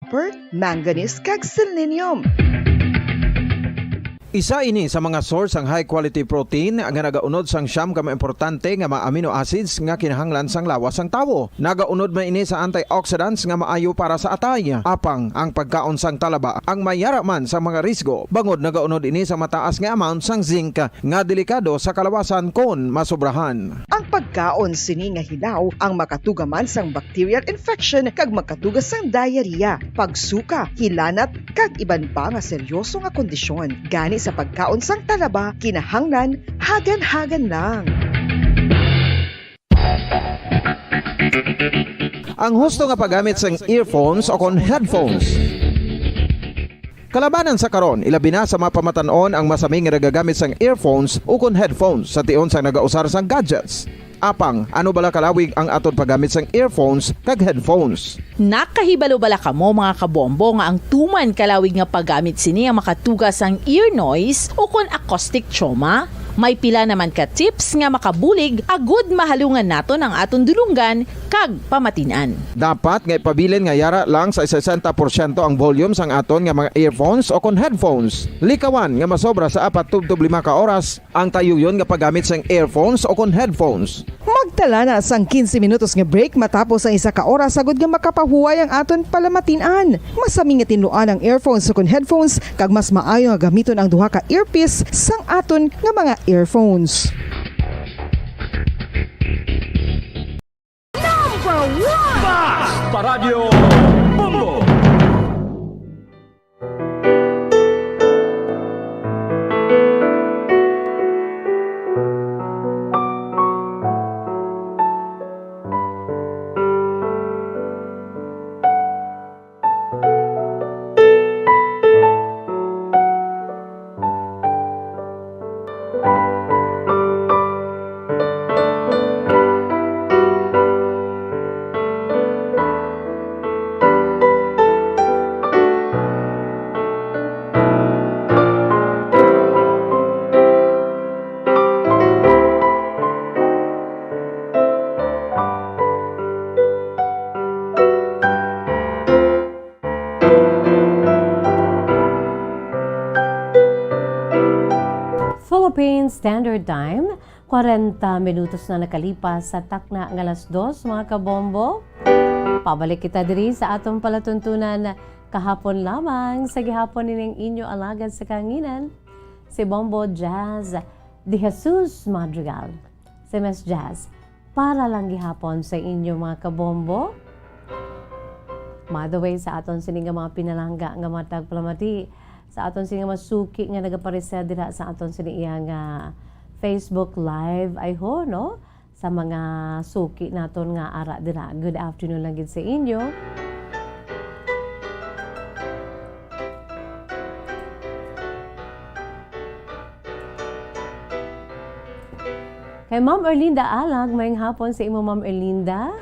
copper, manganese kag selenium. Isa ini sa mga source ang high quality protein nga nagaunod sang siyam ka importante nga mga amino acids nga kinahanglan sang lawas sang tawo. Nagaunod man ini sa antioxidants nga maayo para sa atay. Apang ang pagkaon sang talaba ang mayara man sa mga risgo. Bangod nagaunod ini sa mataas nga amount sang zinc nga delikado sa kalawasan kon masobrahan. Ang pagkaon sini nga hilaw ang makatugaman sang bacterial infection kag makatuga sang diarrhea, pagsuka, hilanat kag iban pa nga seryoso nga kondisyon. Gani sa pagkaon sang talaba, kinahanglan hagan-hagan lang. Ang husto nga paggamit sang earphones o kon headphones. Kalabanan sa karon, ilabi na sa mapamatanon ang masaming nga nagagamit sang earphones o kon headphones sa tion sang nagausar sang gadgets. Apang, ano bala kalawig ang aton paggamit sang earphones kag headphones? Nakahibalo bala kamo mga kabombo nga ang tuman kalawig nga paggamit sini ang makatugas ang ear noise o kon acoustic trauma? May pila naman ka tips nga makabulig agud mahalungan naton ang aton dulunggan kag pamatinan. Dapat nga ipabilin nga yara lang sa 60% ang volume sang aton nga mga earphones o kon headphones. Likawan nga masobra sa 4 tub 5 ka oras ang tayuyon nga paggamit sang earphones o kon headphones. Magtala na sang 15 minutos nga break matapos ang 1 ka oras sagod nga makapahuway ang aton palamatinan. Masami nga tinuan ang earphones o kon headphones kag mas maayo nga gamiton ang duha ka earpiece sang aton nga mga earphones. Number 1! Basta Radio Bongo! Philippine Standard Time, 40 minutos na nakalipas sa takna ng alas 2, mga kabombo. Pabalik kita diri sa atong palatuntunan kahapon lamang sa gihapon nining inyo alagad sa kanginan, si Bombo Jazz de Jesus Madrigal. Si Miss Jazz, para lang gihapon sa inyo mga kabombo. By the way, sa aton sining mga pinalangga nga matag palamati, sa aton sining masuki nga nagapareser dira sa aton sining nga Facebook Live ay ho, no? Sa mga suki naton nga ara dira. Good afternoon lang gid sa inyo. Kay Ma'am Erlinda Alag, mayong hapon sa imo Ma'am Erlinda.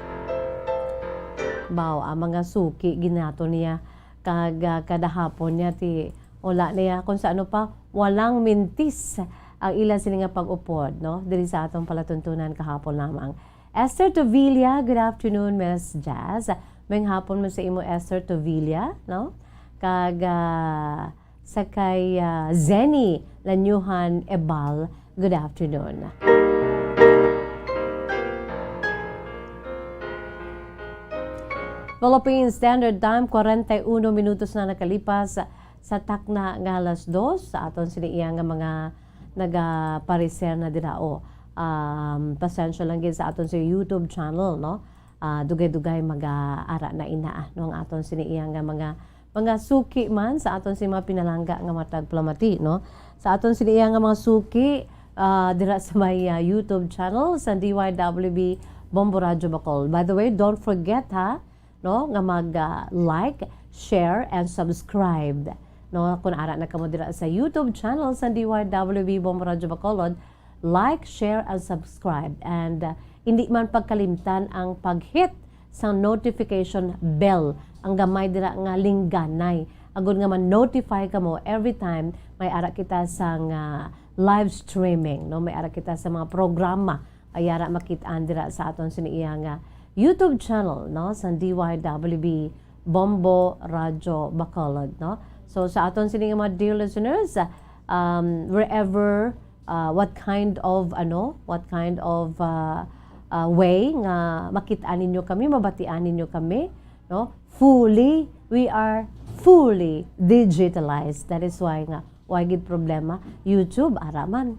Baw, ang mga suki ginato niya kag kada hapon niya ti wala niya kung sa ano pa walang mintis ang ilan sila nga pag-upod, no? Diri sa atong palatuntunan kahapon lamang. Esther Tovilla, good afternoon, Miss Jazz. Mayong hapon mo sa imo Esther Tovilla, no? Kag sa kay Zenny Lanyuhan Ebal, good afternoon. Philippine Standard Time, 41 minutos na nakalipas sa takna nga alas 2 sa aton siniya nga mga nagapareser na dirao. Pasensya lang gid sa aton sa YouTube channel, no? Dugay-dugay mag-ara na ina no ang aton siniya nga mga suki man sa aton si mga pinalangga nga matag plamati, no? Sa aton siniya nga mga suki dira sa may YouTube channel sa DYWB Bombo Radio Bacol. By the way, don't forget no nga mag-like, share and subscribe, no? Kung ara na kamo dira sa YouTube channel sa DYWB Bombo Radio Bacolod, like, share and subscribe, and hindi man pagkalimtan ang pag-hit sa notification bell, ang gamay dira nga lingganay agud nga man-notify kamo every time may ara kita sa live streaming, no? May ara kita sa mga programa ay ara makit-an dira sa aton siniya nga YouTube channel, no? Sa DYWB Bombo Radyo Bacolod, no? So sa aton sini nga mga dear listeners, wherever what kind of way nga makitaan ninyo kami, mabatian ninyo kami, no? We are fully digitalized. That is why nga why gid problema YouTube araman.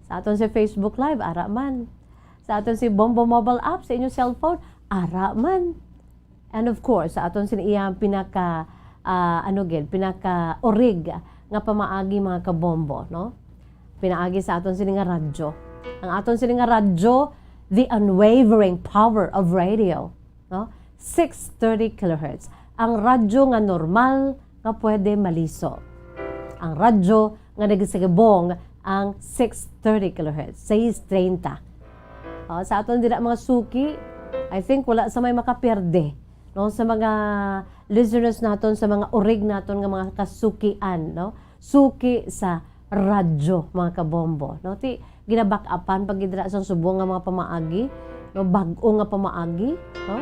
Sa aton si Facebook Live araman. Sa aton si Bombo mobile app sa inyong cellphone araman. And of course, sa aton sin iyang pinaka orig nga pamaagi mga kabombo, no? Pinaagi sa aton sini nga radyo. Ang aton sini nga radyo, the unwavering power of radio, no? 630 kHz. Ang radyo nga normal nga pwede maliso. Ang radyo nga nagisagabong ang 630 kHz, 630. Sa aton dira mga suki, I think wala sa may makaperde, no? Sa mga listeners naton, sa mga orig naton nga mga kasukian, no? Suki sa radyo mga kabombo, no? Ti ginaback-upan pag gidra sa subong nga mga pamaagi, no? Bag-o nga pamaagi, no?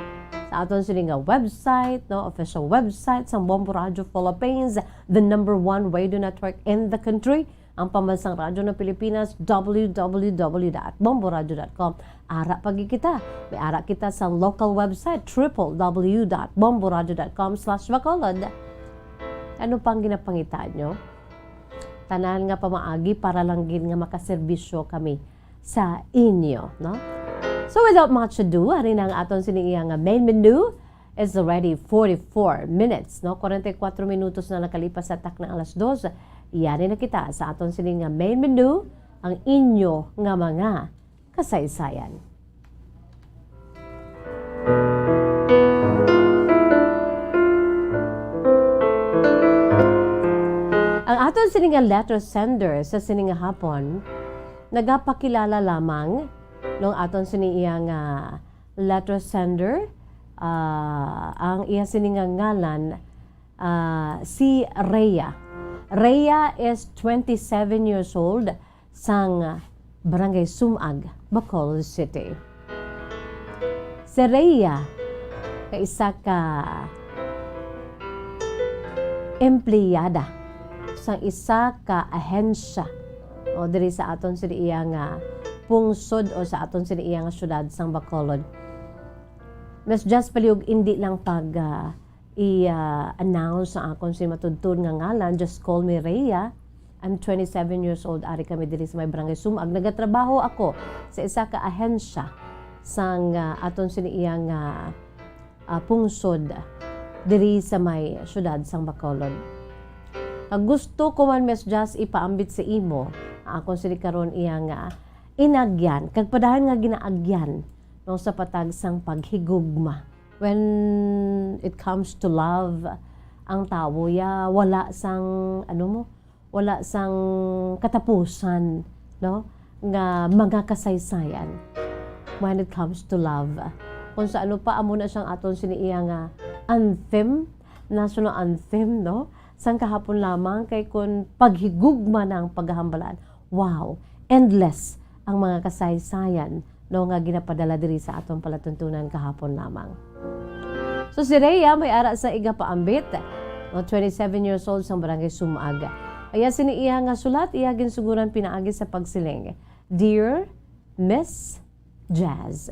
Sa aton sini nga website, no? Official website sa Bombo Radio Philippines, the #1 radio network in the country. Ang pambansang radyo ng Pilipinas, www.bomboradio.com. Ara pagi kita. May ara kita sa local website, www.bomboradio.com/Bacolod. Ano pang ginapangitaan nyo? Tanan nga pamaagi para lang gin nga makaserbisyo kami sa inyo, no? So without much ado, hari na ang aton siniiya nga main menu is already 44 minutes, no? 44 minutos na nakalipas sa tak na 2:00. Iyari na kita sa aton sini nga main menu, ang inyo nga mga kasaysayan. Ang aton sini nga letter sender sa sini nga hapon, nagapakilala lamang nung aton sini iya nga letter sender, ang iya sini nga ngalan si Rhea. Rhea is 27 years old sang Barangay Sumag, Bacolod City. Si Rhea isa ka empleyada sang isa ka ahensya o diri sa aton sa iya nga pungsod o sa aton sa iya nga syudad sang Bacolod. Mas just paliog hindi lang pag i-announce sa akong si matudtod nga ngalan, just call me Rhea. I'm 27 years old, ari kami diri sa may Barangay Sumag. Nagatrabaho ako sa isa ka ahensya sang aton siniyang pungsod diri sa may syudad sang Bacolod. Gusto ko man mes just ipaambit sa imo, akong sini karon iyang inagyan, kag padahan nga ginaagyan no sa patag sang paghigugma. When it comes to love, ang tao wala sang wala sang katapusan, no? Nga mga kasaysayan when it comes to love. Kung sa ano pa amo na siyang aton siniiya nga anthem, national anthem, no? Sang kahapon lamang kay kun paghigugma ng paghahambalan. Wow, endless ang mga kasaysayan no nga ginapadala diri sa aton palatuntunan kahapon lamang. So si Rhea may ara sa igapaambit, no, 27 years old sang Barangay Sumag. Aya sini iya nga sulat iya ginsuguran pinaagi sa pagsiling. Dear Miss Jazz.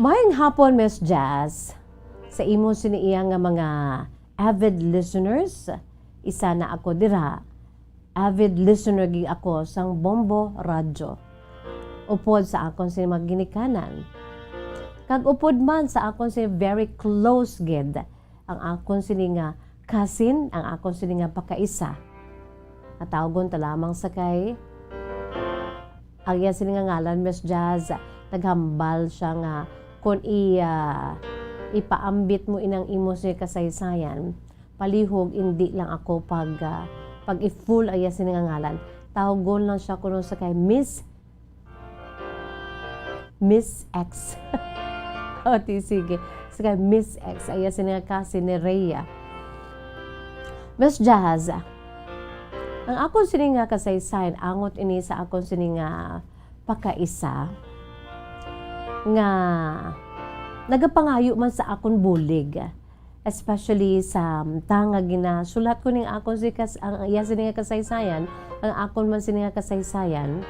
Mayang hapon, Miss Jazz. Sa imo siniiya nga mga avid listeners, isa na ako dira. Avid listener gi ako sang Bombo Radio. Upod sa akon sini magginikanan. Kag upod man sa akon sini very close gid ang akon sini nga cousin, ang akon sini nga pakaisa. Atawgon ta lamang sa kay ang iya sini nga ngalan, Miss Jazz. Naghambal siya nga kung ipaambit mo inang imo sa kasaysayan, palihog hindi lang ako pag i-full ay sinangalan. Tawagon lang siya kuno sa kay Miss X. O, sige. Sa kay Miss X, ay sinangakasi ni Rhea. Miss Jazz, ang akong sininga kasaysayan, angot ini sa akong sininga pakaisa, nga nagapangayo man sa akong bulig, especially sa tanga ginasulat ko ning akong ang iya sininga kasaysayan, ang akon man sininga kasaysayan,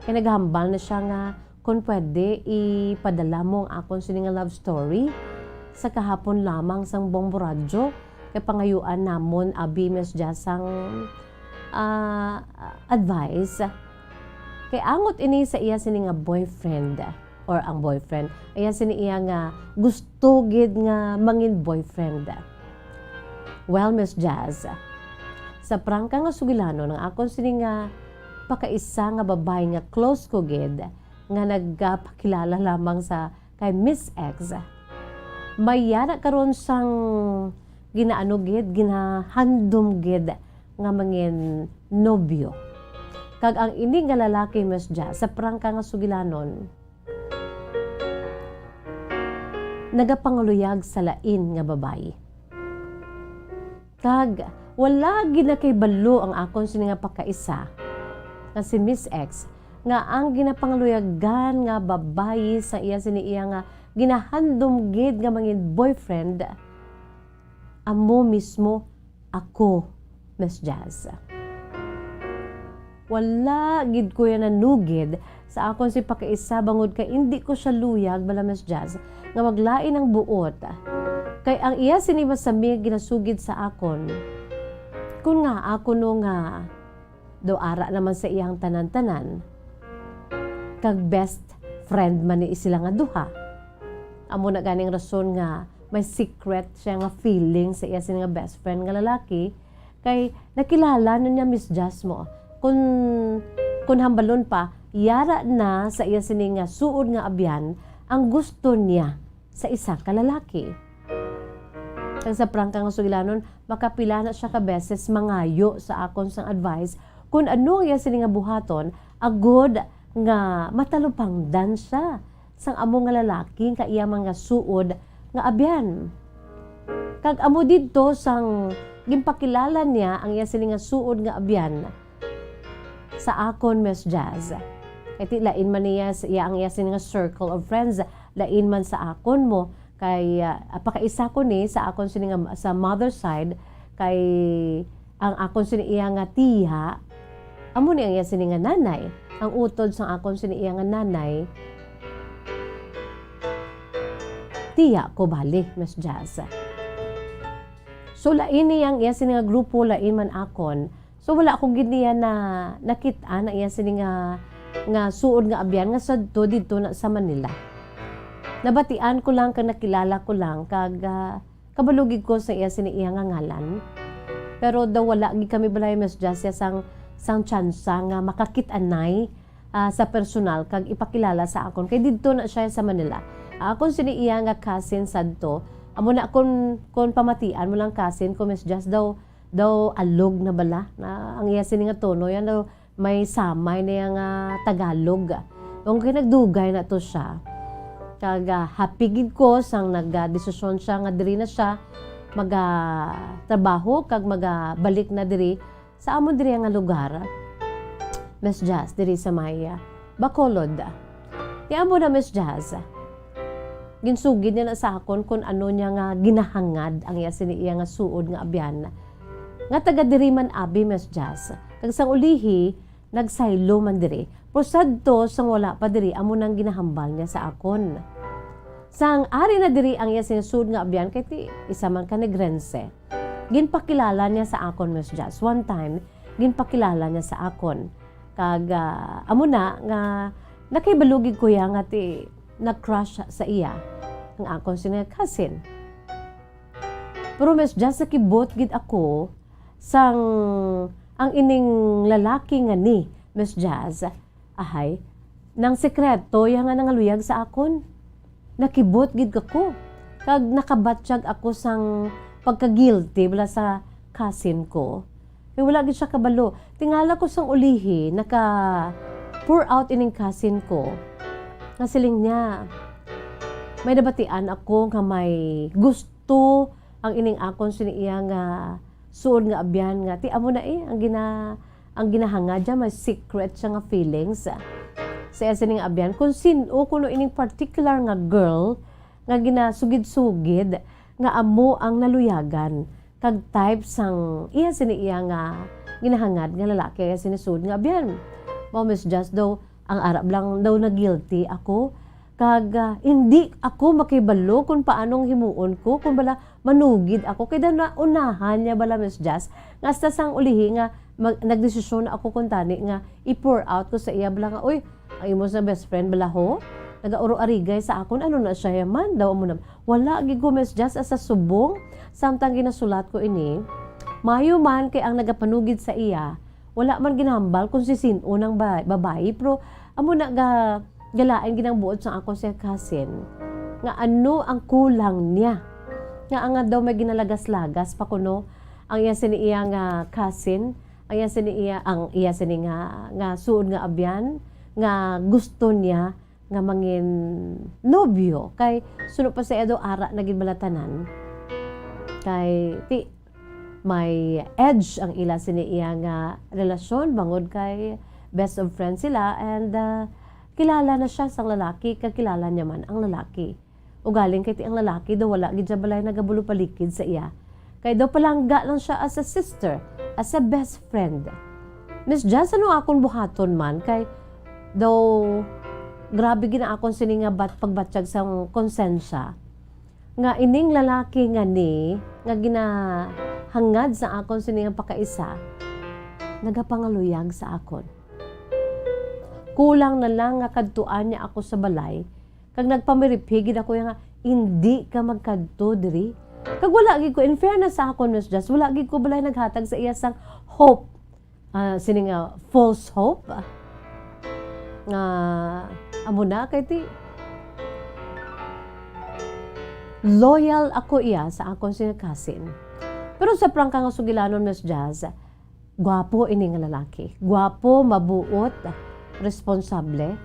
kaya naghambal na siya nga kung pwede ipadala mo ang akon sininga love story sa kahapon lamang sang Bombo Radyo, kaya pangayuan namon abi Miss Jazz ang advice. Kaya angot ini sa iya sininga boyfriend or ang boyfriend, iya siniya nga gusto gid nga mangin boyfriend. Well, Miss Jazz, sa prangka nga sugilano ng akon sininga pakaisa nga babae nga close ko gid nga nagpakilala lamang sa kay Miss X. Mayana karon sang ginaano gid, ginahandom gid nga mangin nobyo. Kag ang ini nga lalaki Miss Jazz sa prangka nga sugilanon nagapanguluyag sa lain nga babae. Kag wala gid na kay balo ang akon sininga pakaisa nga si Miss X nga ang ginapanguluyagan nga babae sa iya siniya nga ginahandom gid nga mangin boyfriend amo mismo ako, Miss Jazz. Wala gid ko yan nanugid sa akon si pakaisa bangod kay hindi ko siya luyag bala Miss Jazz nga maglain ang buot. Kay ang iya sini masami ginasugid sa akon. Kun nga ako no nga do ara naman sa iyang tanan-tanan. Kag best friend man ni sila nga duha. Amo na ganing rason nga may secret siya nga feeling sa iya sini nga best friend nga lalaki kay nakilala na niya Miss Jazz mo. Kun hambalon pa, yara na sa iya sini nga suod nga abyan ang gusto niya sa isa ka lalaki. Kag sa prangka nga sugilanon, makapila na siya ka beses mangayo sa akon sang advice kung ano iya sini nga buhaton agod nga matalupangdan siya sang amo nga lalaki ka iya mga suod nga abyan. Kag amo didto sang gimpakilala niya ang iya sini nga suod nga abyan sa akon Miss Jazz. Kay ti lain man niya sa iya ang iya sini nga circle of friends, lain man sa akon mo kay pakaisa ko ni sa akon sini nga sa mother side kay ang akon sini iya nga tiha amo ni ang iya sini nga nanay. Ang utod sa akon sini iya nga nanay tiya ko bali Miss Jazz. So lain niyang iya sini nga grupo lain man akon. So wala akong giniya na nakita na iya sini nga suod nga abyan nga sadto dito na sa Manila. Nabatian ko lang kag nakilala ko lang kag kabalugig ko sa iya sini iya nga ngalan. Pero daw wala gid kami balay Miss Jazz sang tsansa nga makakit-anay sa personal kag ipakilala sa akon kay didto na siya sa Manila. Akon sini iya nga cousin sadto. Amo na kon pamatian mo lang cousin ko Miss Jazz daw alog na bala na ang iya sini nga tono yan daw may samay na yung Tagalog. Yung nagdugay na to siya. Kag happy gid ko sang nagdesisyon siya nga diri na siya trabaho kag balik na diri sa amon diri nga lugar. Miss Jazz diri sa Maya, Bacolod. Ti amo na Miss Jazz. Ginsugid niya na sa akon kung ano niya nga ginahangad ang iya sini iya nga suod nga abyan. Nga taga diri man abi Miss Jazz. Kag sang ulihi nagsaylo man diri. Prosad to sang wala pa diri amo nang ginahambal niya sa akon. Sang ari na diri ang iya sinusud nga abyan kay ti isa man ka negrense. Ginpakilala niya sa akon Miss Jazz. One time ginpakilala niya sa akon. Kag amo na nga nakaibalugig ko ya nga ti nag-crush sa iya ang akon sina cousin. Pero Miss Jazz nakibot gid ako sang ang ining lalaki nga ni Miss Jazz ahay nang sekreto yang nga nangaluyag sa akon. Nakibot gid kako Kag nakabatsyag ako sang pagka-guilty bala sa cousin ko. Kaya wala gid siya kabalo. Tingala ko sang ulihi, naka-pour out ining cousin ko. Nga siling niya, may nabatian ako nga may gusto ang ining akon siniya nga suod nga abyan nga. Ti amo na ang ginahanga dyan, may secret siya nga feelings. Sa iya sining abyan, kung sino, kuno ining particular nga girl, nga ginasugid-sugid, nga amo ang naluyagan. Kag type sang iya siniya nga ginahangad nga lalaki, iya sinisud nga abyan. Mao Miss Just daw, ang Arab lang daw na guilty ako. Kag hindi ako makibalo kung paanong himuon ko, kung bala manugid ako. Kaya na unahan niya bala Miss Just, nga hasta sang ulihi nga nagdesisyon ako kung tani nga i-pour out ko sa iya bala nga, uy, ang imo sa best friend bala ho, nag-auro-arigay sa akon, ano na siya yaman, daw mo na, wala gigo Miss Just asa subong, samtang ginasulat ko ini, mayo man kay ang nagapanugid sa iya, wala man ginambal kung si sino ng babae, pero amo na galain ginang buot sa ako siya cousin, nga ano ang kulang niya, nga ang daw may ginalagas-lagas pa kuno, ang iya sini iya nga cousin, ang iya sini nga suod nga abyan, nga gusto niya nga mangin nobyo kay suno pa sa edo ara naging balatanan kay ti may edge ang ila siniya nga relasyon bangod kay best of friends sila and kilala na siya sang lalaki kakilala niya man ang lalaki ugaling kay ti ang lalaki daw wala gid siya balay nagabulo palikid sa iya kay daw palangga lang siya as a sister as a best friend. Miss Jazz, ano akong buhaton man kay daw grabe gina akong sininga pagbatsyag sa konsensya nga ining lalaki nga ni nga ginahangad sa akon sininga pakaisa nagapangaluyag sa akon kulang na lang nga kadtuan niya ako sa balay kag nagpamiripigid ako nga hindi ka magkadto diri kag wala gid ko in fairness sa akon Miss Just wala gid ko balay naghatag sa iya sang hope sininga false hope amo na kay ti loyal ako iya sa akong sinakasin. Pero sa prangka nga sugilanon Miss Jazz, gwapo ini nga lalaki. Gwapo, mabuot, responsable.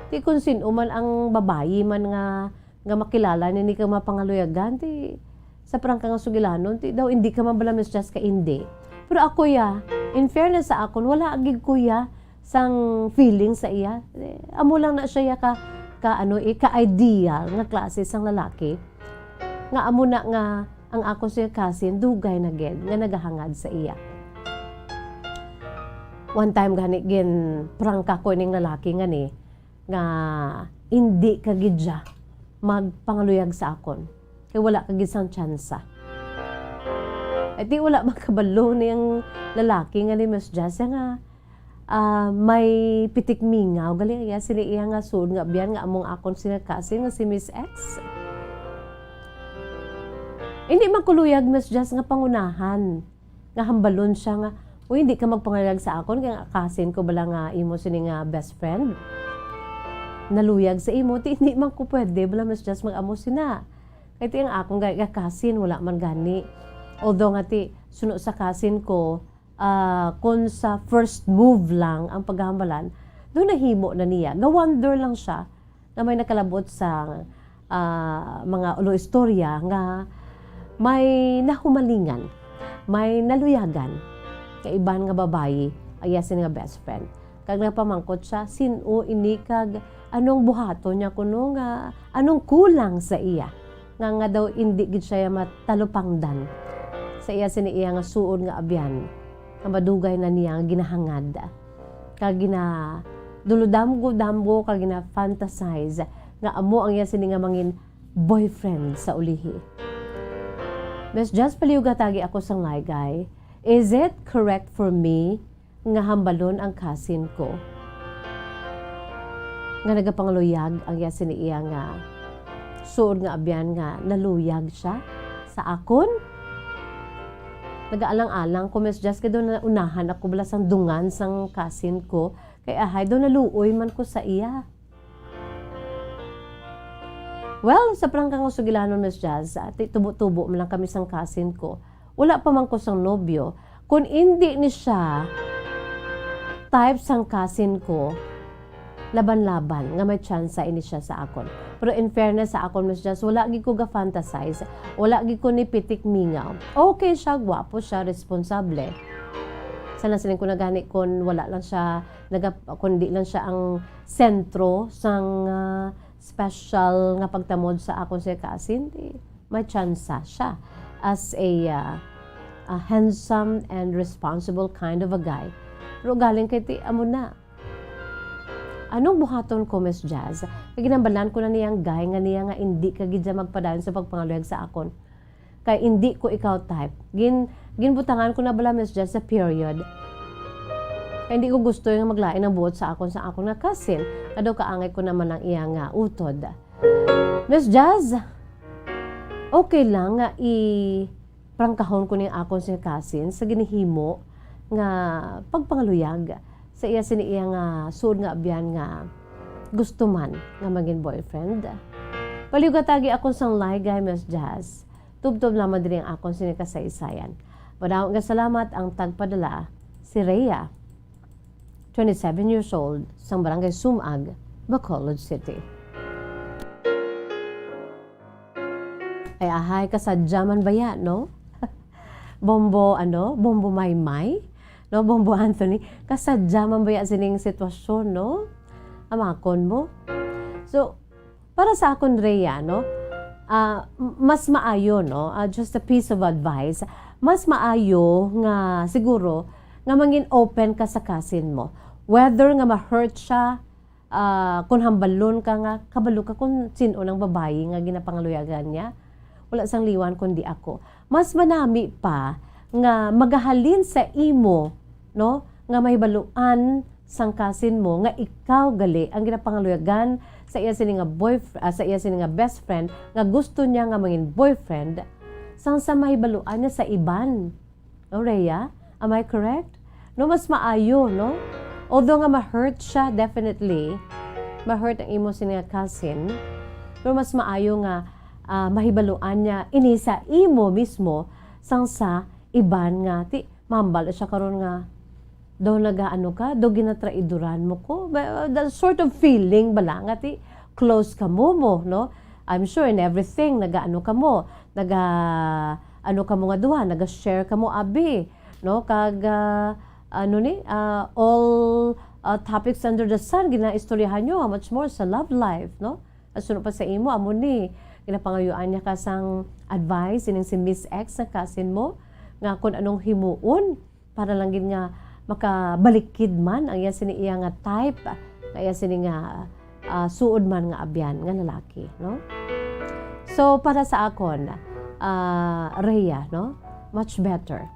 Ti kung sino man ang babayi man nga makilala ni ka mapangaluyagan ti sa prangka nga sugilanon ti daw hindi ka man bala Miss Jazz ka hindi. Pero ako ya, in fairness sa akon wala agig kuya sang feeling sa iya. Amo lang na siya ka-ideal nga klase sang lalaki. Nga amo na nga ang ako siya cousin dugay na ged nga nagahangad sa iya. One time gani gin prangka ko ning lalaki nga ni nga hindi ka gid siya magpangaluyag sa akon. Kay wala ka gid sang tsansa. Di wala makabalo niyang lalaki nga ni Miss Jazz nga may pitik mingaw galing iya sila iya nga suod nga biyan nga among akon sila kasi nga si Miss X hindi magkuluyag Miss Jazz nga pangunahan nga hambalon siya nga hindi ka magpangalag sa akon kaya kasin ko bala nga imo sini nga best friend naluyag sa imo hindi man ko pwede bala Miss Jazz mag-amo sina kaya ang akong gaya kasin wala man gani although nga ti suno sa kasin ko kung sa first move lang ang paghambalan, doon nahimo na niya. Ga-wonder lang siya na may nakalabot sa mga ulo istorya nga may nahumalingan, may naluyagan, kaiban nga babayi, ayasin nga best friend. Kag napamangkot siya, sino ini kag anong buhato niya kuno nga anong kulang sa iya. Nga daw hindi gid siya matalupangdan. Sa iya siniya nga suod nga abyan. Nga madugay na niya nga ginahangad kag duludamgo kag fantasize nga amo ang iya sini nga mangin boyfriend sa ulihi. Miss Just paliugatagi ako sang laygay. Is it correct for me nga hambalon ang cousin ko nga nagapangaluyag ang iya sini iya nga suod nga abyan nga naluyag siya sa akon? Nagaalang-alang ko Miss Just kay doon na unahan ako bala sang dungan sang cousin ko kay ahay doon naluoy man ko sa iya. Well, sa prangkang usugilanon, Miss Jazz, tubo-tubo man lang kami sang cousin ko. Wala pa man ko sang nobyo. Kung hindi ni siya type sang cousin ko, laban-laban, nga may chance ini siya sa akon. Pero in fairness sa akon, Miss Jazz, wala gi ko ga-fantasize, wala gi ko ni pitik mingaw. Okay siya, gwapo siya, responsable. Sana siling ko nagani kung wala lang siya, kundi lang siya ang sentro sang special nga pagtamod sa akon sa cousin, may chance siya as a handsome and responsible kind of a guy. Pero galing kay ti amo na. Anong buhaton ko, Miss Jazz? Kaya ginambalan ko na niyang guy nga niya nga hindi ka gidya magpadayon sa pagpangaluyag sa akon. Kaya hindi ko ikaw type. Ginbutangan ko na bala, Miss Jazz, sa period. Kaya hindi ko gusto yung maglain ng buot sa akon na cousin. Kado kaangay ko naman ang iyang utod. Miss Jazz, okay lang nga prangkahon ko niyang akon sa cousin sa ginihimo nga pagpangaluyag sa iya sini nga suod nga abyan nga gusto man nga maging boyfriend. Paliw katagi akon sang laygay, Miss Jazz. Tubtob naman din ang akon sini kasaysayan. Madawang nga salamat ang tagpadala si Rhea, 27 years old, sang barangay Sumag, Bacolod City. Ay ahay ka sa Jaman Baya, no? Bombo Maymay, no? Bombo Anthony, kasadya man baya sining sitwasyon, no? Amakon mo. So, para sa akon, Rhea, no? Mas maayo, no? Just a piece of advice. Mas maayo nga siguro nga mangin open ka sa cousin mo. Whether nga ma-hurt siya, kung hambalon ka nga, kabalo ka kung sino ng babae nga ginapangaluyagan niya. Wala sang liwan kundi ako. Mas manami pa nga magahalin sa imo, no? Nga may baluan sang cousin mo nga ikaw gali ang ginapangaluyagan sa iya sini nga sa iya sini nga best friend nga gusto niya nga mangin boyfriend sang sa mahibaluan niya sa iban. No, Rhea? Am I correct? No, mas maayo, no? Although nga ma-hurt siya, definitely, ma-hurt ang imo sini nga cousin, pero mas maayo nga mahibaluan niya ini sa imo mismo sang sa iban nga ti mambal siya karon nga daw nagaano ka, daw ginatraiduran mo ko. That sort of feeling bala nga ti close ka mo, no? I'm sure in everything nagaano ka mo, ano ka mo nga duha, naga-share ka mo abi, no? Kag all topics under the sun ginaistoryahan nyo, how much more sa love life, no? At sunod pa sa imo amo ni ginapangayuan niya ka sang advice ining si Miss X na cousin mo nga kung anong himuon para lang gid nga makabalikid man ang iya sini iya nga type, nga iya sini nga suod man nga abyan nga lalaki, no? So para sa akon, Rhea, no? Much better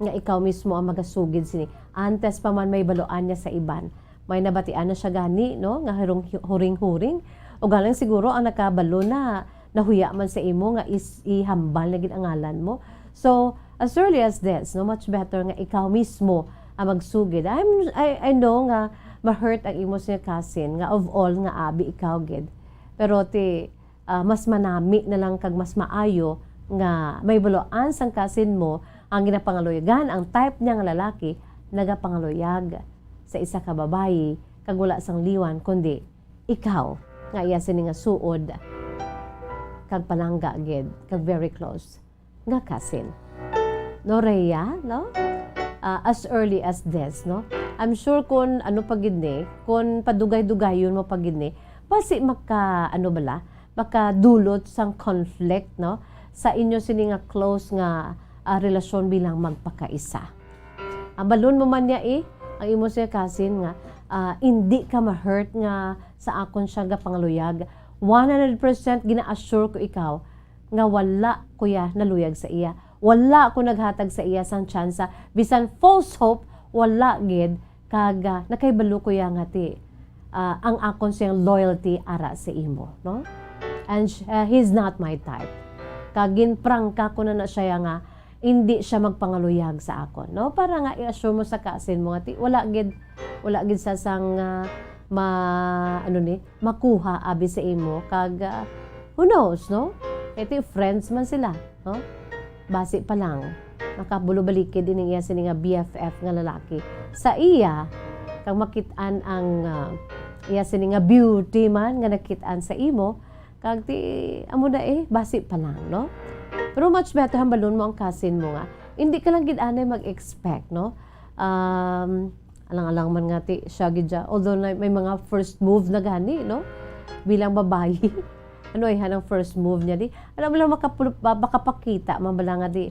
nga ikaw mismo ang magasugid sini. Antes pa man may baluan niya sa iban, may nabatian na siya gani, no? Nga huring-huring. O galing siguro ang nakabalo na nahuya man sa imo nga ihambal na gid ang ngalan mo. So, as early as this, no, much better nga ikaw mismo ang magsugid. I know nga ma-hurt ang imo sa cousin, nga of all nga abi ikaw gid. Pero mas manami na lang kag mas maayo nga may baloan sang cousin mo ang ginapangaluyagan, ang type niya nga lalaki nagapangaluyag sa isa ka babayi kag wala sang liwan kundi ikaw nga iya sini nga suod kag palangga gid kag very close nga cousin, no, Rhea, no? As early as this, no? I'm sure kung ano pagid ni, kung padugay-dugayon mo pagid ni, basi makadulot sang conflict, no? Sa inyo sini nga close nga relasyon bilang magpakaisa. Ang balon mo man niya ang imo siya cousin nga hindi ka ma-hurt nga sa akon siya nga pangaluyag. 100% gina-assure ko ikaw nga wala kuya naluyag sa iya. Wala ko naghatag sa iya sang tsansa. Bisan false hope, wala gid kag nakaibalo ko yang ngati ang akon siyang loyalty ara sa imo, no? And he's not my type. Kagin prangka ko na siya nga hindi siya magpangaluyag sa akon, no? Para nga i-assure mo sa cousin mo ngati wala gid sa sang makuha abi sa imo kag Who knows, no? Ito friends man sila, no? Basi pa lang, makabulo-balikid din iya sini nga BFF nga lalaki. Sa iya, kang makitaan ang iya sini nga beauty man nga nakitaan sa imo, kag ti amo na basi pa lang, no? Pero much better hambalon mo ang cousin mo nga. Hindi ka lang gid anay mag-expect, no? Alang-alang man nga ti siya gid siya. Although may mga first move na gani, no? Bilang babae. Ano ay hanang first move niya di? Alam mo lang makapakita mabala nga di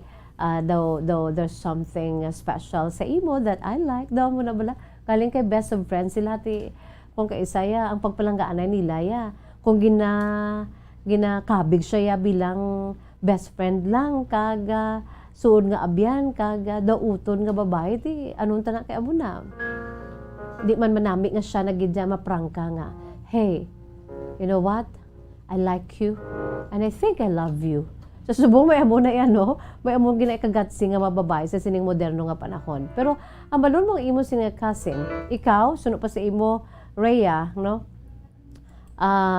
daw there's something special sa imo that I like. Daw mo na bala kaling kay best of friends sila ti kung kay Isaya ang pagpalanggaan nila ya. Kung ginakabig siya ya bilang best friend lang kag suod nga abyan kag dauton nga babae ti anong tanak kay amo na. Di man manami nga siya nagidya maprangka nga. Hey, you know what? I like you and I think I love you. So subong may amo na yan, no? May amo ginakagatsi nga mababae sa sining moderno nga panahon. Pero ang balon mong imo singa cousin, ikaw suno pa sa imo Rhea, no?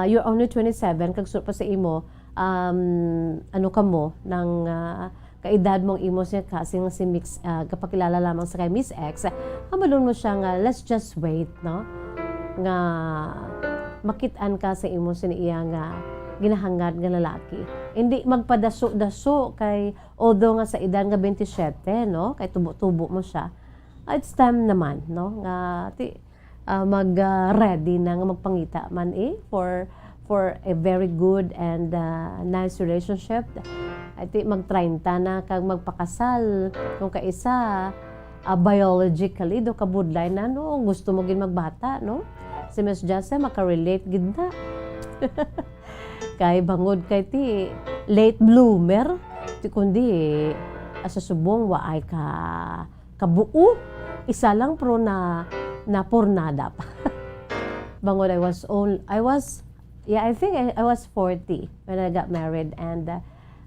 You're only 27 kag suno pa sa imo ano ka mo ng kaedad mong imo siya cousin nga si Mix kapakilala lamang sa kay Miss X. Ang balon mo siya nga let's just wait, no? Nga makitaan ka sa imo siniya nga ginahangad nga lalaki. Hindi magpadaso-daso kay although nga sa edad nga 27, no? Kay tubo-tubo mo siya. It's time naman, no? Nga mag-ready na nga magpangita man for a very good and nice relationship. Iti mag-30 na kag magpakasal kung kaisa biologically do kabudlay na no gusto mo gin magbata, no? Si Miss Jessa makarelate gid na. Kay bangod kay ti late bloomer ti kundi asa subong waay kabuo isa lang pro na pornada pa. Bangod I think I was 40 when I got married and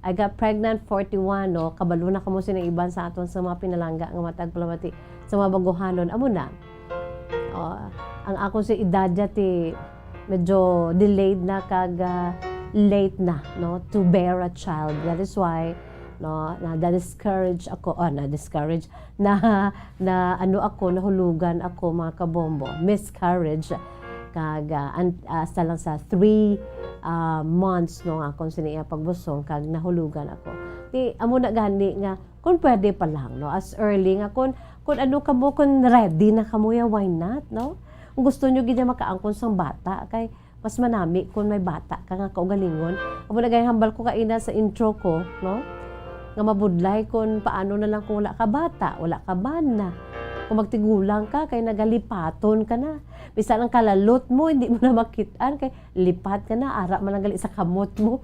I got pregnant 41, no? Kabalo na kamo sinang iban sa aton sa mga pinalangga nga matag palamati sa mga baguhanon amo na. Ang ako si edad ti medyo delayed na kag late na, no, to bear a child. That is why no na-discourage ako na ano ako nahulugan ako mga kabombo, miscarriage kag hasta lang sa 3 months no akong siniya pagbusong kag nahulugan ako. Ti amo na gani nga kung pwede pa lang, no, as early nga kung ano ka mo kung ready na kamo ya, why not, no? Kung gusto nyo gina makaangkon sang bata kay mas manami kung may bata ka nga kaugalingon. Amo na gayang hambal ko kaina sa intro ko, no? Nga mabudlay kung paano na lang kung wala ka bata, wala ka bana. Kung magtigulang ka kay nagalipaton ka na. Bisan ang kalalot mo hindi mo na makitaan kay lipat ka na ara man ang gali sa kamot mo.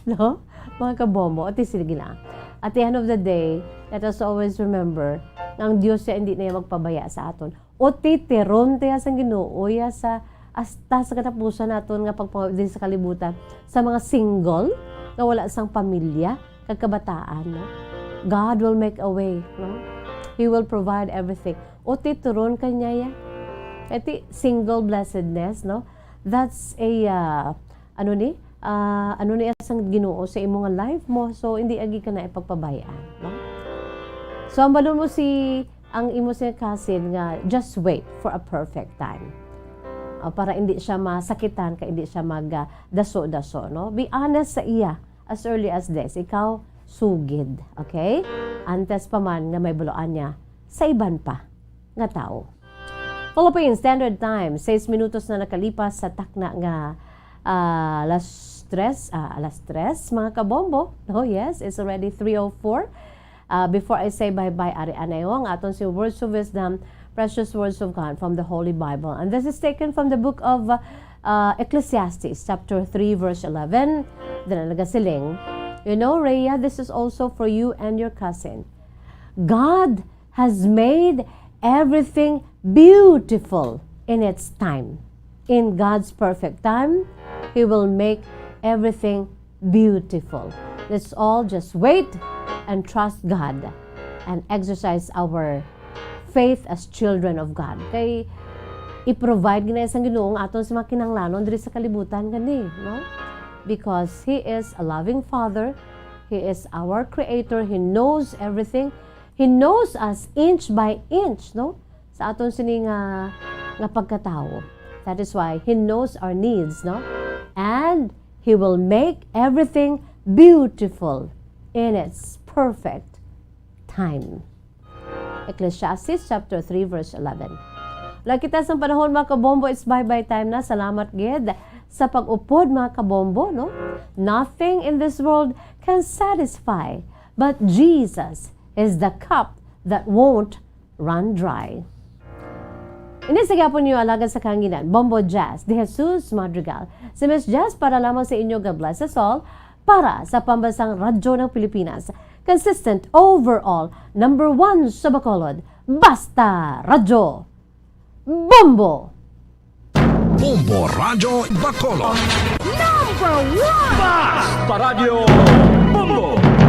No? Mga kabombo, ati sige lang. At the end of the day, let us always remember ang Diyos siya hindi na magpabaya sa aton. O titiron tiya sa Ginoo ya sa hasta sa katapusan naton nga pagpangabdi sa kalibutan sa mga single nga wala sang pamilya kag kabataan, no? God will make a way, no? He will provide everything. O tituron kanya ya. Iti single blessedness, no? That's a ano ni asang Ginoo sa imong life mo. So hindi agi ka na ipagpabayaan, no? So ang balon mo ang imo siya cousin nga just wait for a perfect time. Para hindi siya masakitan ka, hindi siya magdaso-daso, no? Be honest sa iya as early as this. Ikaw sugid, okay? Antes pa man nga may buloan niya sa iban pa nga tao. Philippine Standard Time, 6 minutos na nakalipas sa takna nga alas 3, mga kabombo. Oh yes, it's already 3:04. Before I say bye-bye, Ari Anayong, aton si Words of Wisdom, Precious Words of God from the Holy Bible. And this is taken from the book of Ecclesiastes, chapter 3, verse 11. Then nagasiling, you know, Rhea, this is also for you and your cousin. God has made everything beautiful in its time. In God's perfect time, He will make everything beautiful. Let's all just wait and trust God and exercise our faith as children of God. Kay i-provide gina isang Ginoo aton sa mga kinahanglanon diri sa kalibutan gani, no? because He is a loving Father. He is our Creator. He knows everything. He knows us inch by inch, no? Sa aton sini nga pagkatao. That is why He knows our needs, no? And He will make everything beautiful in its perfect time. Ecclesiastes chapter 3 verse 11. Lagi kita sa panahon mga kabombo, it's bye-bye time na. Salamat gid sa pag-upod mga kabombo, no? Nothing in this world can satisfy, but Jesus is the cup that won't run dry. Inisagapon niyo alaga sa kanginan, Bombo Jazz, De Jesus Madrigal. Si Miss Jazz para lamang sa inyo, God bless us all, para sa pambansang radyo ng Pilipinas. Consistent overall, number 1 sa Bacolod, Basta Radyo Bombo! Bombo Radio Bacolod. Basta Radio Bombo!